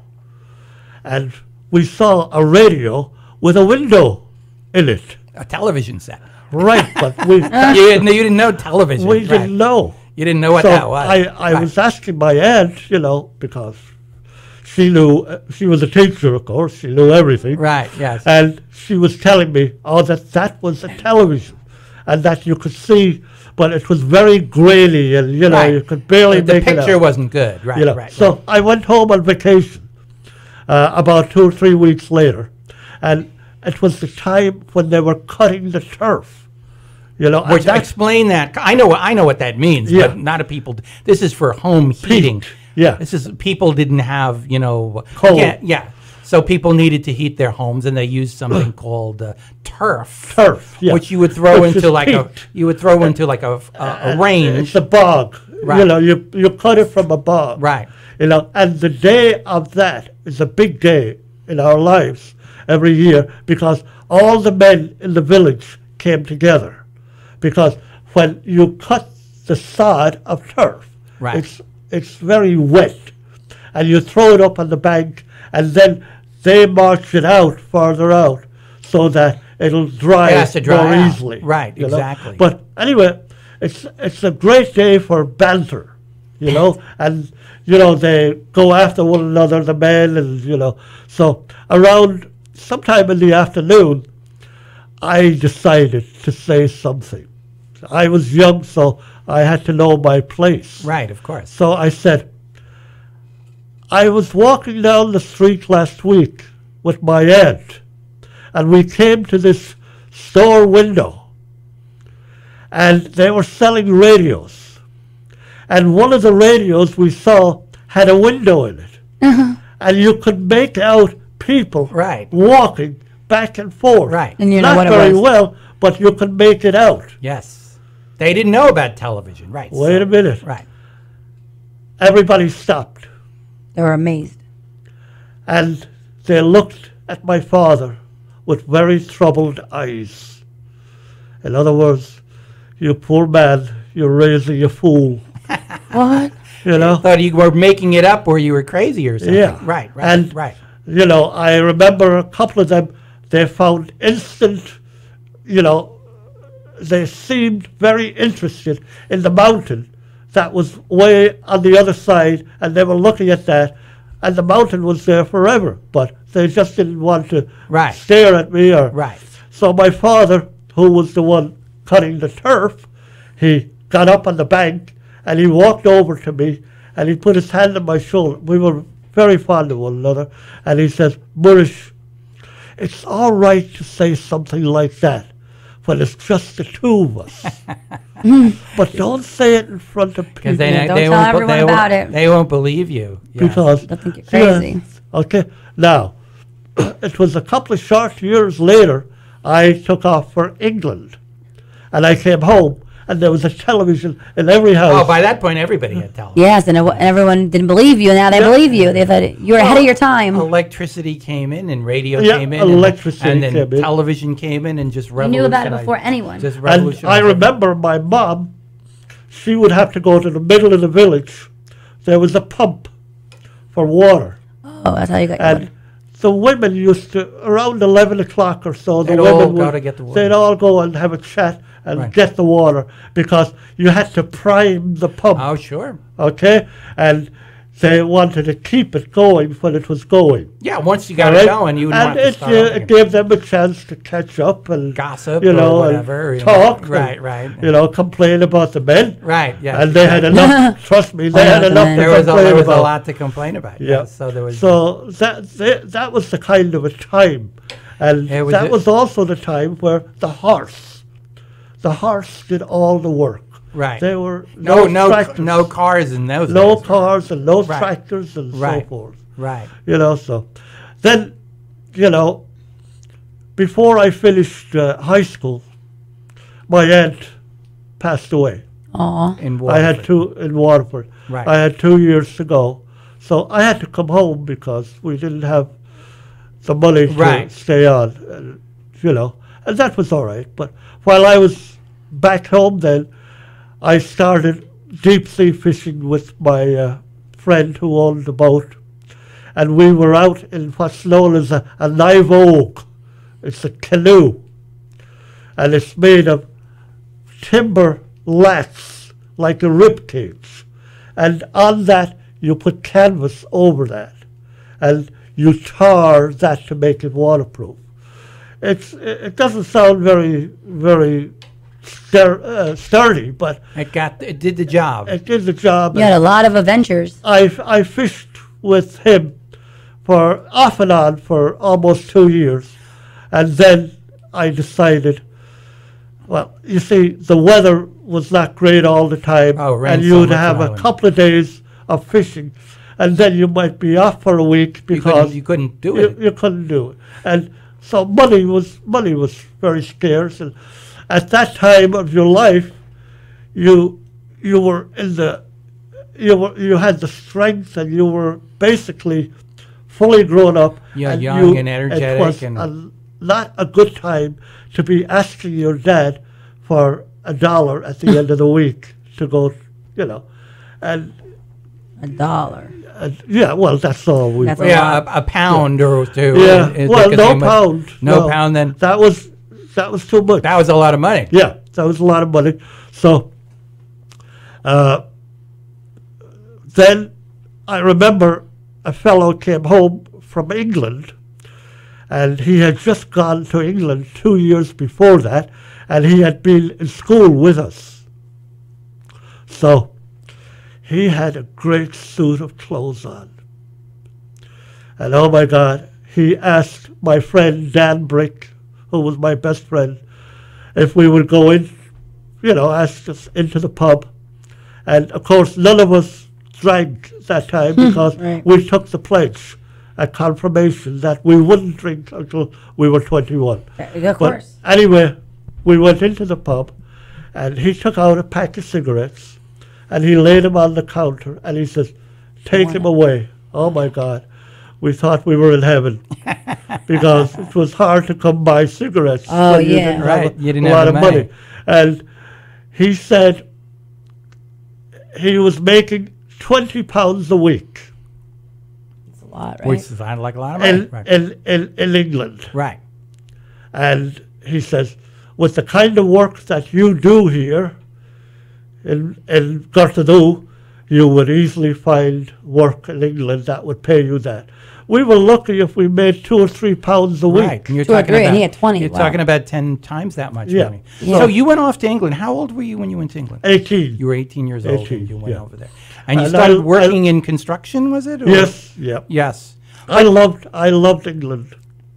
And we saw a radio with a window in it. a television set. Right, but we... You didn't know television. We right. didn't know. You didn't know what So that was. I Right. was asking my aunt, because she knew, she was a teacher, of course, she knew everything. Right, yes. And she was telling me, that was a television, and that you could see, but it was very grainy, and, Right. you could barely the make it out. picture wasn't good. Right, right. So I went home on vacation about 2 or 3 weeks later, and it was the time when they were cutting the turf. and Which that- explain that. I know what that means, Yeah. but not a people. This is for home heating. Yeah. This is people didn't have Coal. Yeah. So people needed to heat their homes, and they used something called turf. Turf, yeah. Which you would throw Which into is like peat. a range. It's a bog. Right. You cut it from a bog. Right. And the day of that is a big day in our lives every year, because all the men in the village came together. Because when you cut the sod of turf, Right. it's very wet, and you throw it up on the bank, and then they march it out farther out so that it'll dry, It has to dry more out. easily. Right, exactly. But anyway, it's a great day for banter, and they go after one another, the men, and So around sometime in the afternoon, I decided to say something. I was young, so I had to know my place. Right, of course. So I said, I was walking down the street last week with my aunt, and we came to this store window, and they were selling radios. And one of the radios we saw had a window in it. And you could make out people Right. walking back and forth. Right. And you know Not what it very was. well, but you could make it out. Yes. They didn't know about television. Right. Wait a minute. Right. Everybody stopped, They were amazed. and they looked at my father with very troubled eyes. In other words, you poor man, you're raising a fool. What? Thought you were making it up, or you were crazy, or something. Yeah. Right. Right. And, right. I remember a couple of them, they found instant, they seemed very interested in the mountain that was way on the other side, and they were looking at that, and the mountain was there forever, but they just didn't want to Right. stare at me. Right. So my father, who was the one cutting the turf, he got up on the bank, and he walked over to me, and he put his hand on my shoulder. We were very fond of one another, and he says, Maurice, it's all right to say something like that when it's just the two of us. But don't say it in front of people. Because they don't they tell won't, everyone they won't- about it. They won't believe you. Yeah. Because They'll think you're crazy. Okay. Now, it was a couple of short years later, I took off for England. And I came home, and there was a television in every house. Oh, by that point, everybody had television. Yes, and everyone didn't believe you, and now they believe you. They thought you were ahead of your time. Electricity came in, and radio Yeah, came in, electricity and then came in. television came in, and just You knew about it revolutionized. before anyone. Just And I revolutionized. remember my mom, she would have to go to the middle of the village. There was a pump for water. Oh, that's how you got your And water. the women used to, around 11 o'clock or so, the They'd women all would, go to get the water. they'd all go and have a chat and Right. get the water, because you had to prime the pump, Oh, sure. okay? And they wanted to keep it going when it was going. Yeah, once you got all it right? going, you would want And to it, start over it again. gave them a chance to catch up and Gossip you or know, whatever, and you know. talk, Right, and, right. complain about the men. Right, yeah. And they had enough. Trust me, they Oh, had the enough men. to There was, complain there was about. a lot to complain about. Yeah. Yes, so there was. So that was the kind of a time, and It was that a- was also the time where the horse did all the work. Right. There were No, tractors. no cars in those No days. cars and no Right. tractors and so Right. forth. Right. So then, before I finished high school, my aunt passed away. Aw. In I had Waterford. in Waterford. Right. I had 2 years to go. So I had to come home because we didn't have the money to Right. stay on, and that was all right. But while I was back home then, I started deep sea fishing with my friend who owned the boat. And we were out in what's known as a live oak. It's a canoe. And it's made of timber lats, like a rib cage. And on that, you put canvas over that. And you tar that to make it waterproof. It doesn't sound very, very sturdy, but It did the job. it did the job. You had a lot of adventures. I fished with him for off and on for almost 2 years. And then I decided, well, you see, the weather was not great all the time. Oh, rain and so you'd much have a island. couple of days of fishing. And then you might be off for a week because You couldn't do it. you couldn't do it. And so money was very scarce. And at that time of your life, you were you had the strength, and you were basically fully grown up. Yeah, and young and energetic It was and- not a good time to be asking your dad for $1 at the end of the week to go, and $1. yeah, well, that's all we. That's were. Yeah, a pound or two. Yeah, well, because no they must- pound. No pound then. That was too much. That was a lot of money. Yeah, that was a lot of money. So then I remember a fellow came home from England, and he had just gone to England 2 years before that, and he had been in school with us. So he had a great suit of clothes on. And oh my God, he asked my friend Dan Brick, who was my best friend, if we would go in, asked us into the pub. And of course, none of us drank that time because Right. we took the pledge at confirmation that we wouldn't drink until we were 21. Of But course. anyway, we went into the pub, and he took out a pack of cigarettes, and he laid them on the counter, and he says, "Take them away." Oh my God. We thought we were in heaven because it was hard to come by cigarettes. Oh, when you yeah. didn't have Right, you didn't a have lot the of money. money. And he said he was making £20 a week It's a lot, right? Which sounded like a lot of money. in, Right. in England. Right. And he says, with the kind of work that you do here in Gartadoo, you would easily find work in England that would pay you that. We were lucky if we made £2 or £3 a week. Right. And you're 2 or talking 3, and about, he had 20. You're Wow. talking about 10 times that much Yeah. money. Yeah. So you went off to England. How old were you when you went to England? 18. You were 18 years old 18, when you went yeah. over there. And you And started I- working in construction, was it? Or? Yes, yeah. Yes. I loved England.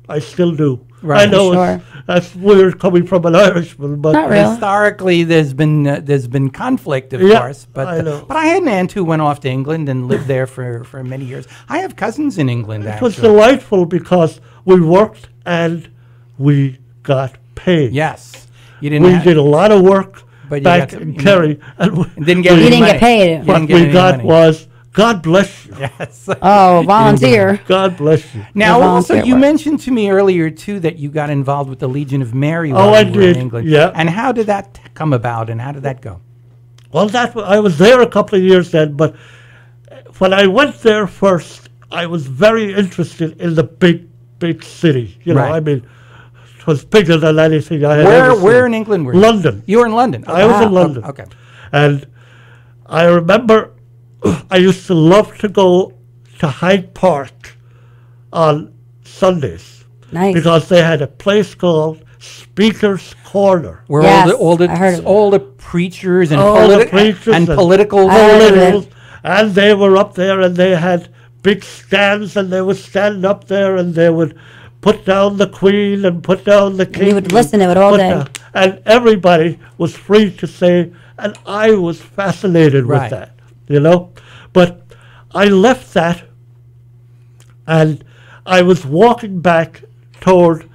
I still do. Right. I know Sure. that's weird coming from an Irishman, but Not really. Historically, there's been conflict, of Yeah, course, but I know. but I had an aunt who went off to England and lived there for many years. I have cousins in England. it was Actually, delightful because we worked and we got paid. yes, you didn't. We have, did a lot of work But you back got to- in you Kerry, and we, didn't get You any didn't money. get paid. You what didn't get we any got money. was God bless you. Yes. Oh, volunteer. God bless you. Now, The also, volunteer you work. mentioned to me earlier too that you got involved with the Legion of Mary Oh, while I you were in did, England. yeah. And how did that come about? And how did that go? Well, I was there a couple of years then, but when I went there first, I was very interested in the big city. Right. I mean, it was bigger than anything I had ever seen. Where in England were you? London. You were in London. I was in London. Okay. And I remember I used to love to go to Hyde Park on Sundays Nice. because they had a place called Speaker's Corner. Where Yes, all I heard of all the preachers and, All the preachers and political I heard of it. Political, and they were up there and they had big stands and they would stand up there and they would put down the Queen and put down the King. you would listen to it all put day. and everybody was free to say And I was fascinated with Right. that, you know. But I left that, and I was walking back toward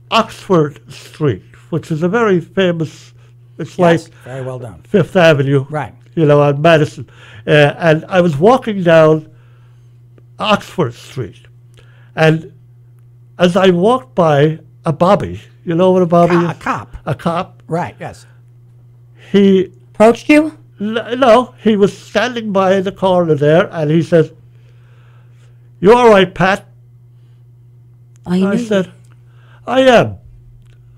Oxford Street, which is a very famous, it's Yes, like very well done. Fifth Avenue, Right. you know, on Madison. And I was walking down Oxford Street. And as I walked by a bobby, you know what a bobby A is? cop. A cop. Right, yes. He, Approached you? no, he was standing by the corner there, and he says, "You all right, Pat?" Oh, he I knew you. said, "I am,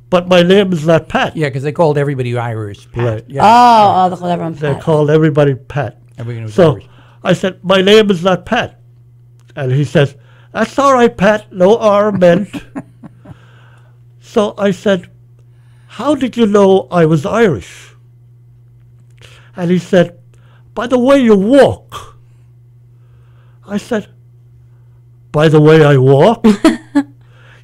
but my name is not Pat." Yeah, because they called everybody Irish. Pat. Right. Yeah. Oh, they called everyone They Pat. called everybody Pat. Everybody was So Irish. I said, "My name is not Pat." And he says, "That's all right, Pat, no R meant." So I said, "How did you know I was Irish?" And he said, "By the way you walk." I said, "By the way I walk?"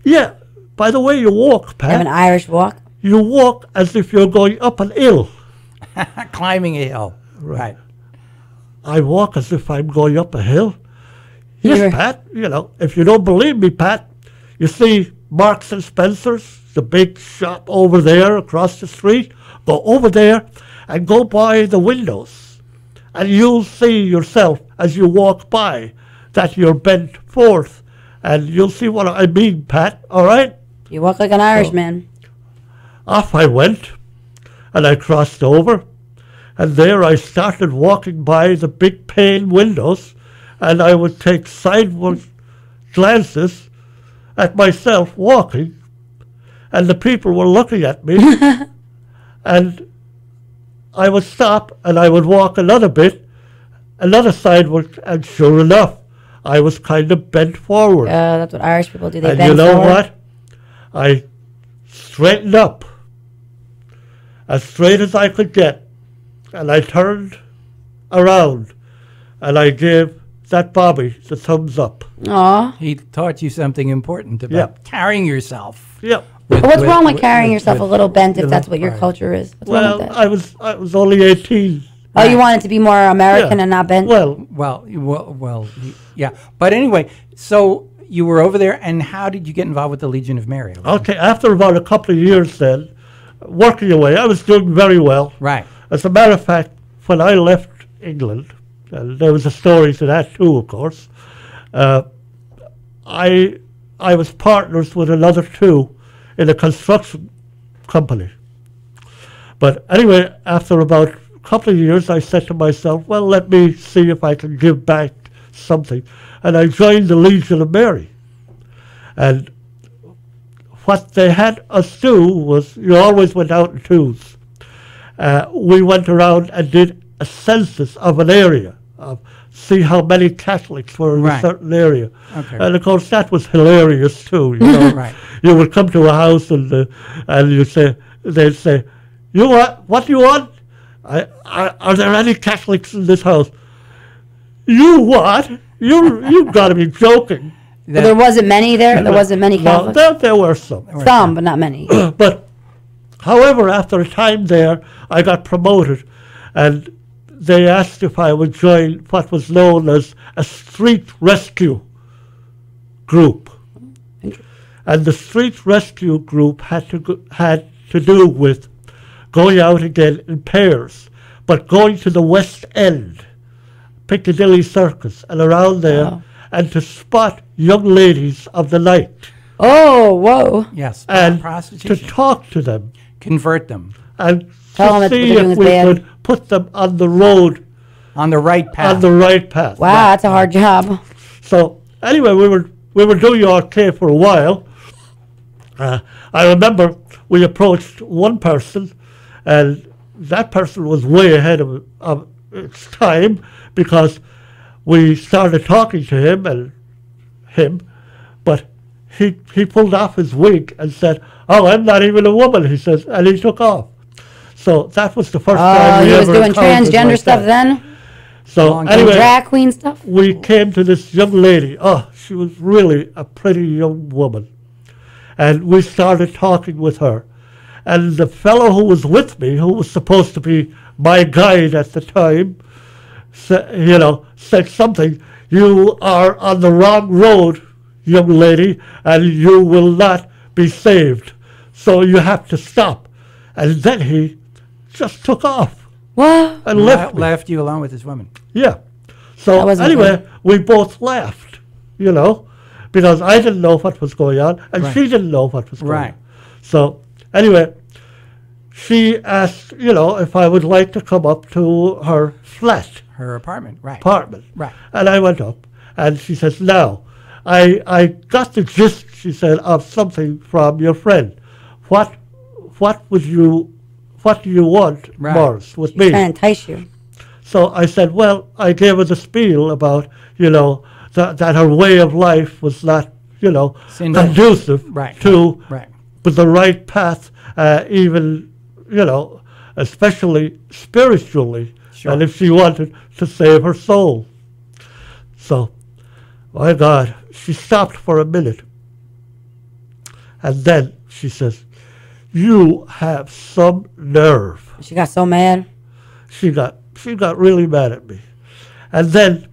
"Yeah, by the way you walk, You have an Pat. Irish walk? You walk as if you're going up an hill." Climbing a hill. Right. "I walk as if I'm going up a hill." "Yes, You're- Pat, you know, if you don't believe me, Pat, you see Marks and Spencer's, the big shop over there across the street, go over there and go by the windows, and you'll see yourself as you walk by that you're bent forth, and you'll see what I mean, Pat, all right?" You walk like an Irishman. Off I went, and I crossed over, and there I started walking by the big pane windows, and I would take sideward glances at myself walking, and the people were looking at me, and I would stop, and I would walk another bit, another sideward, and sure enough, I was kind of bent forward. That's what Irish people do. They And bend you know forward. what? I straightened up as straight as I could get, and I turned around, and I gave that Bobby the thumbs up. Aw. He taught you something important about Yeah. carrying yourself. Yep. with- But what's wrong with with- carrying yourself a little bent if you that's know, what your right. culture is? What's wrong Well, with that? I was only 18. Oh, you want it to be more American Yeah. and not bent? Well, Yeah. But anyway, so you were over there, and how did you get involved with the Legion of Mary? okay, after about a couple of years then, working away, I was doing very well. Right. As a matter of fact, when I left England, and there was a story to that too, of course, I was partners with another two in a construction company. But anyway, after about a couple of years, I said to myself, well, let me see if I can give back something. And I joined the Legion of Mary. And what they had us do was, you always went out in twos. We went around and did a census of an area, see how many Catholics were in a Right. certain area. Okay. And of course, that was hilarious too. You know, Right. You would come to a house and you say, they'd say, "You what do you want? Are there any Catholics in this house?" "You what? You've got to be joking." But there wasn't many there? There wasn't many Well, Catholics? there were some. Some, but not many. But, however, after a time there, I got promoted, and they asked if I would join what was known as a street rescue group. And the street rescue group had to do with going out again in pairs, but going to the West End, Piccadilly Circus, and around there, Wow. and to spot young ladies of the night, Oh, whoa. Yes. and to prostitution. talk to them, Convert them and Tell them to that what see they're doing if is we bad. could put them on the road, on the right path. on the right path. Wow, that's a hard job. So anyway, we were doing okay for a while. I remember we approached one person, and that person was way ahead of its time, because we started talking to him, but he pulled off his wig and said, "Oh, I'm not even a woman," he says, and he took off. So that was the first Oh, time we he was ever doing encountered transgender like stuff that. then? So Long anyway, Drag queen stuff? we came to this young lady. Oh, she was really a pretty young woman. And we started talking with her. And the fellow who was with me, who was supposed to be my guide at the time, said something. You are on the wrong road, young lady, and you will not be saved. So you have to stop. And then he just took off. What? And left you alone with this woman. Yeah. So anyway, we both laughed, because I didn't know what was going on, and she didn't know what was going on. So anyway, she asked, if I would like to come up to her flat. Her apartment, right. Right. And I went up, and she says, now, I got the gist, she said, of something from your friend. What do you want, Maurice, with me? Trying to entice you. So I said, well, I gave her the spiel about, that her way of life was not, conducive to with the right path, even, especially spiritually, and if she wanted to save her soul. So, my God, she stopped for a minute. And then she says, you have some nerve. She got so mad. She got really mad at me. And then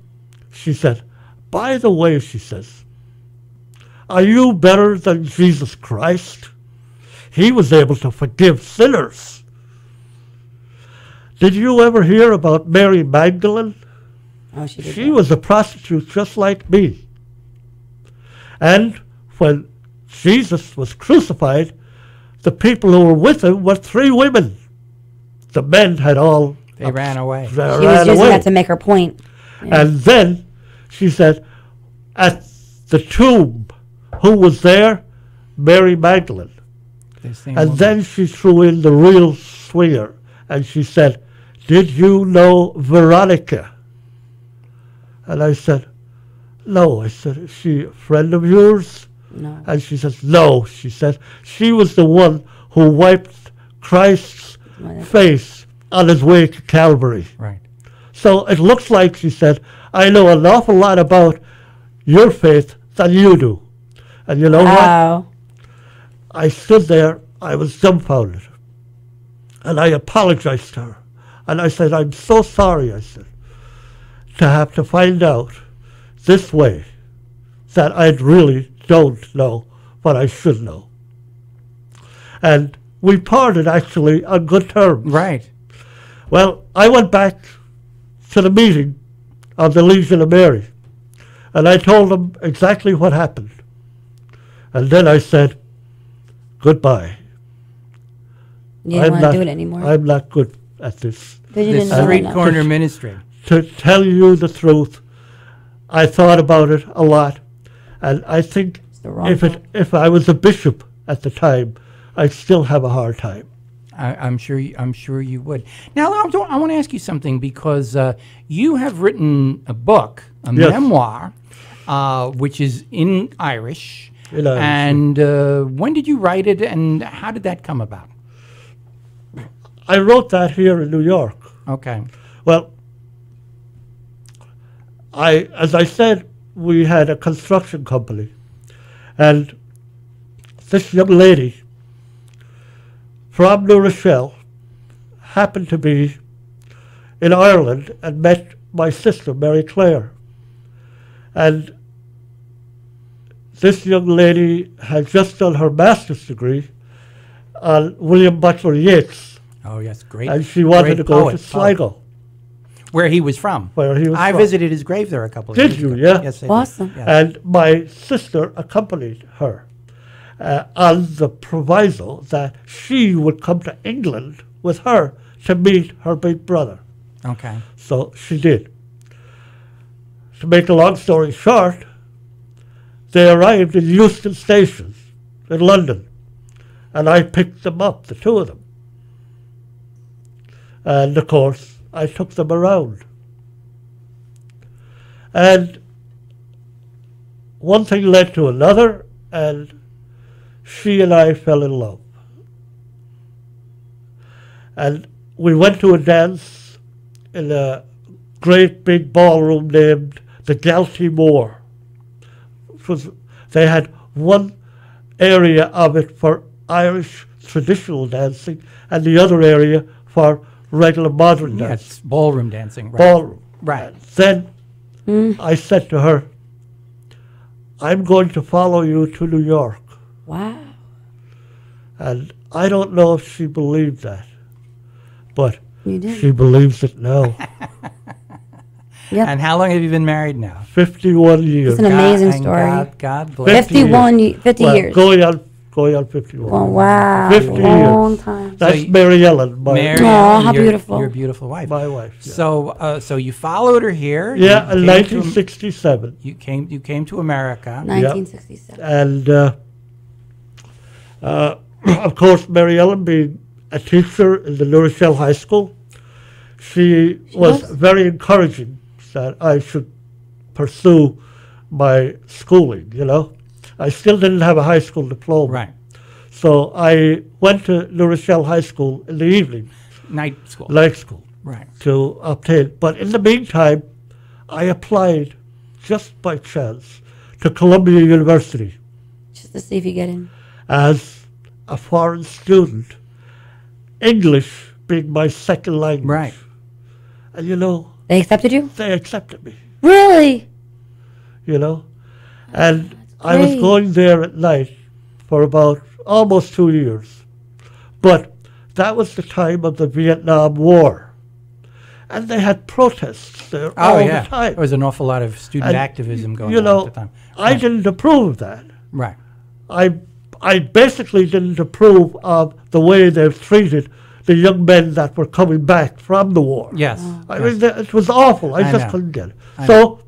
she said, by the way, she says, are you better than Jesus Christ? He was able to forgive sinners. Did you ever hear about Mary Magdalene? Oh, she did. She was a prostitute just like me. And when Jesus was crucified, the people who were with him were 3 women. The men had all... They ran away. She was using that to make her point. Yeah. And then she said, at the tomb, who was there? Mary Magdalene. And then she threw in the real swinger, and she said, did you know Veronica? And I said, no. I said, is she a friend of yours? No. And she says, no. She said, she was the one who wiped Christ's face on his way to Calvary. Right. So it looks like, she said, I know an awful lot about your faith than you do. And you know what? I stood there, I was dumbfounded. And I apologized to her. And I said, I'm so sorry, I said, to have to find out this way that I really don't know what I should know. And we parted, actually, on good terms. Right. Well, I went back to the meeting of the Legion of Mary, and I told them exactly what happened. And then I said, goodbye. You didn't want to do it anymore. I'm not good at this. This street corner ministry. To tell you the truth, I thought about it a lot, and I think if I was a bishop at the time, I'd still have a hard time. I'm sure you would. Now, I want to ask you something, because you have written a book, a memoir, which is in Irish. And when did you write it, and how did that come about? I wrote that here in New York. Okay. Well, as I said, we had a construction company, and this young lady from New Rochelle happened to be in Ireland and met my sister, Mary Claire. And this young lady had just done her master's degree on William Butler Yeats. Oh, yes, great. And she wanted to go to Sligo. Where he was from. Where he was I from. visited his grave there a couple of years ago. Did you? Yeah. Yes, I awesome. did. Yes. And my sister accompanied her on the proviso that she would come to England with her to meet her big brother. Okay. So she did. To make a long story short, they arrived in Euston Station in London, and I picked them up, the 2 of them. And of course, I took them around. And one thing led to another, and she and I fell in love. And we went to a dance in a great big ballroom named the Galtymore. They had one area of it for Irish traditional dancing and the other area for regular modern Yeah, dance. it's ballroom dancing. Right. Ballroom. Right. Then I said to her, I'm going to follow you to New York. Wow. And I don't know if she believed that, but You did. she believes it now. Yep. And how long have you been married now? 51 years. It's an amazing and story. God bless. 50 Well, years. Going on 51. Oh, wow. 50 Long years. time. That's you- Mary Ellen, my, Mary, Aw, how your- beautiful. Your beautiful wife. my wife. Yeah, So you followed her here. yeah You in came to- 1967. You came to America. 1967. And of course, Mary Ellen being a teacher in the Rochelle High School, she was was? very encouraging that I should pursue my schooling, you know. I still didn't have a high school diploma. Right. So I went to La Rochelle High School in the evening, Night school. night school, Right. to obtain. But in the meantime, I applied just by chance to Columbia University Just to see if you get in. as a foreign student, English being my second language. Right. And you know, They accepted you? they accepted me, Really? you know. And I was great. going there at night for about almost 2 years. But that was the time of the Vietnam War. And they had protests there all yeah. the time. There was an awful lot of student And, activism going you on know, at the time. I didn't approve of that. Right. I basically didn't approve of the way they've treated the young men that were coming back from the war. Yes. I yes. mean, it was awful. I just know. couldn't get it. I So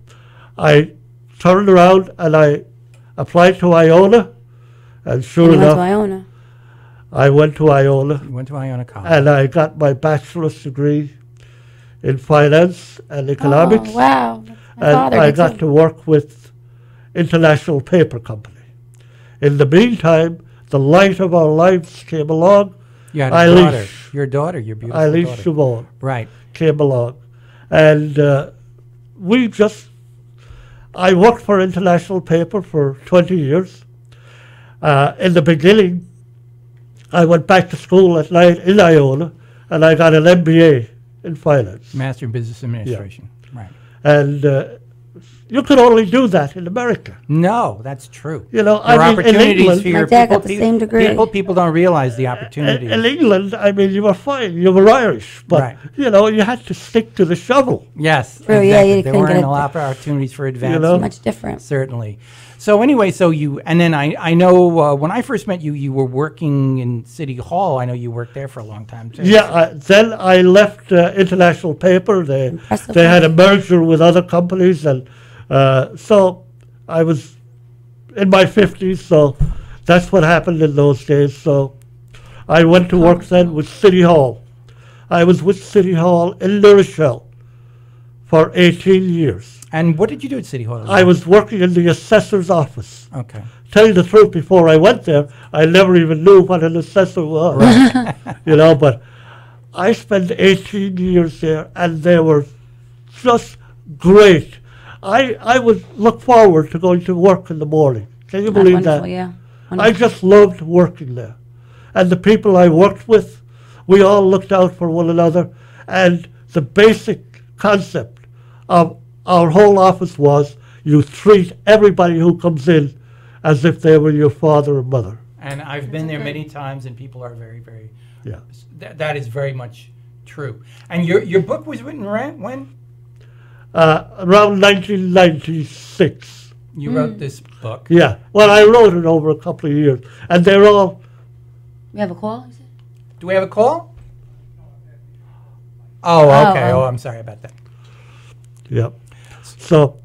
I turned around and I applied to Iona, and sure You went enough, to Iona. I went to Iona You went to Iona College. and I got my bachelor's degree in finance and economics. Oh, wow. My And father I did got too. to work with International Paper Company. In the meantime, the light of our lives came along. you had a Eileen. daughter. Your daughter, your beautiful Eileen daughter. Siobhan Right. came along. And I worked for International Paper for 20 years. In the beginning, I went back to school at night in Iona, and I got an MBA in finance. Master in Business Administration. Right. And you could only do that in America. No, that's true. You know, There are I mean, in opportunities England, for your My dad people. got the same degree. People don't realize the opportunities. in England, I mean, you were fine. You were Irish. But, Right. you know, you had to stick to the shovel. Yes. True, yeah, exactly. you There couldn't weren't get a it. lot of opportunities for advancement. know? Much different. Certainly. So anyway, and then I know when I first met you, you were working in City Hall. I know you worked there for a long time too. Yeah, then I left International Paper. They Impressive. had a merger with other companies, and so I was in my 50s, so that's what happened in those days. So I went to work then with City Hall. I was with City Hall in La Rochelle for 18 years. And what did you do at City Hall? I was working in the assessor's office. Okay. Tell you the truth, before I went there, I never even knew what an assessor was. You know, but I spent 18 years there, and they were just great. I would look forward to going to work in the morning. Can you That's believe wonderful, that? yeah. I Wonderful. just loved working there. And the people I worked with, we all looked out for one another. And the basic concept of our whole office was you treat everybody who comes in as if they were your father or mother. And I've been there many times, and people are very, very. Yeah. That is very much true. And your book was written when? Around 1996. You wrote this book. Yeah. Well, I wrote it over a couple of years. And they're all, We have a call, you said? Do we have a call? Oh, okay. Oh. Oh, I'm sorry about that. yeah. So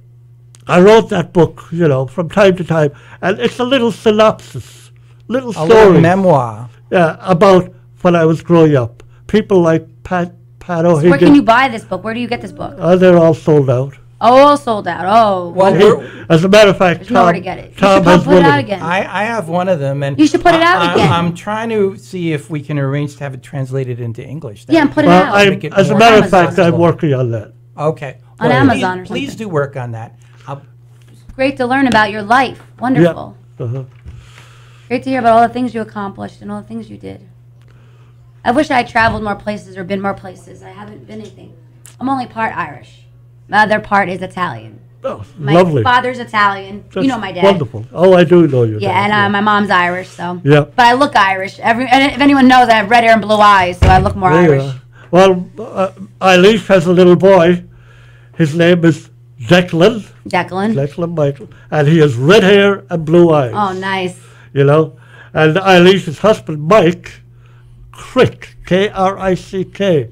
I wrote that book, you know, from time to time. And it's a little synopsis, little A little story memoir. about when I was growing up. People like Pat Where O'Higgins. can you buy this book? Where do you get this book? They're all sold out. Oh, all sold out. Oh, Well, okay. we're- As a matter of fact, There's nowhere to get it. You Tom should has put it one of out them. again. I have one of them, and You should put it out again. I'm trying to see if we can arrange to have it translated into English. Yeah, and put it Well, out. Make it as a more matter of Amazon. fact, I'm working on that. Okay. On Well, Amazon or please something. do work on that. Great to learn about your life. Wonderful. Uh-huh. Great to hear about all the things you accomplished and all the things you did. I wish I had traveled more places or been more places. I haven't been anything. I'm only part Irish. My other part is Italian. Oh, My lovely. father's Italian. That's you know my dad. Wonderful. Oh, I do know your Yeah, dad. and my mom's Irish, so. Yeah. But I look Irish. And if anyone knows, I have red hair and blue eyes, so I look more There you Irish. are. Well, Eilish has a little boy. His name is Declan Michael, and he has red hair and blue eyes. Oh, nice. You know, and Eilish's husband Mike, Crick, Krick.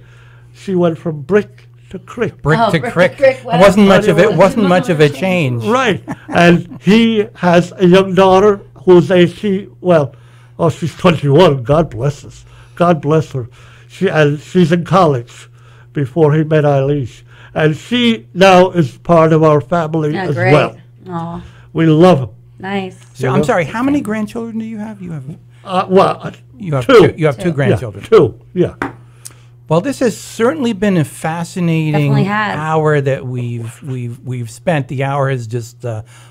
She went from brick to crick. Brick Oh, to brick to crick. crick, It wow. wasn't much of it. Wasn't Wasn't much much of of a a change. Right, and he has a young daughter who's 18. Well, she's 21. God bless us. God bless her. She's in college before he met Eilish, and she now is part of our family Oh, as great. well. Oh, We love him. nice. So I'm sorry. How many grandchildren do you have? You have Two. You have two grandchildren. Yeah, two. Yeah. Well, this has certainly been a fascinating Definitely has. hour that we've spent. The hour has just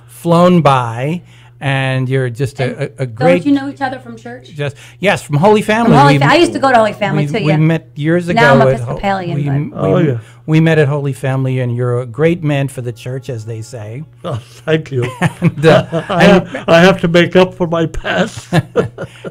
flown by, and you're just a Don't great. you know each other from church? Yes, from Holy Family. I used to go to Holy Family too. We Yeah. met years ago. Now I'm at Episcopalian, we met at Holy Family, and you're a great man for the church, as they say. Oh, thank you. And, I have to make up for my past.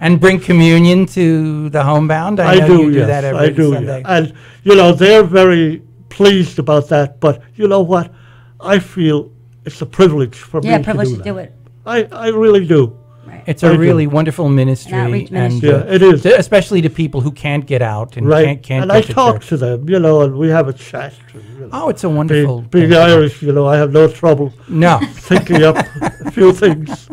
and bring communion to the homebound. I know do. you do Yes, that every I do. Sunday. Yeah. And they're very pleased about that. But you know what? I feel it's a privilege for me privilege to to do do that. it. I really do. It's I a do. really wonderful ministry, outreach and ministry. Yeah, it is. especially to people who can't get out and Right. can't And get I to talk church. to them, and we have a chat. Oh, it's a wonderful Being thing. Irish, I have no trouble No. thinking up a few things.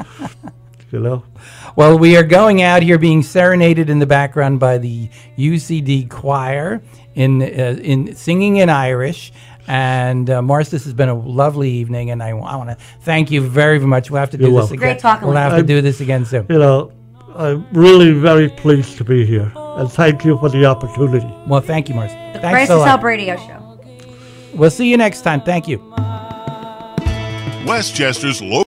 Well, we are going out here being serenaded in the background by the UCD choir in singing in Irish. And Maurice, this has been a lovely evening, and I want to thank you very, very much. We'll have to do You're this welcome. again. Great talking We'll with have you. to do this again soon. I'm really very pleased to be here, and thank you for the opportunity. Well, thank you, Maurice. The Thanks Crisis a lot. Help Radio Show. We'll see you next time. Thank you. Westchester's local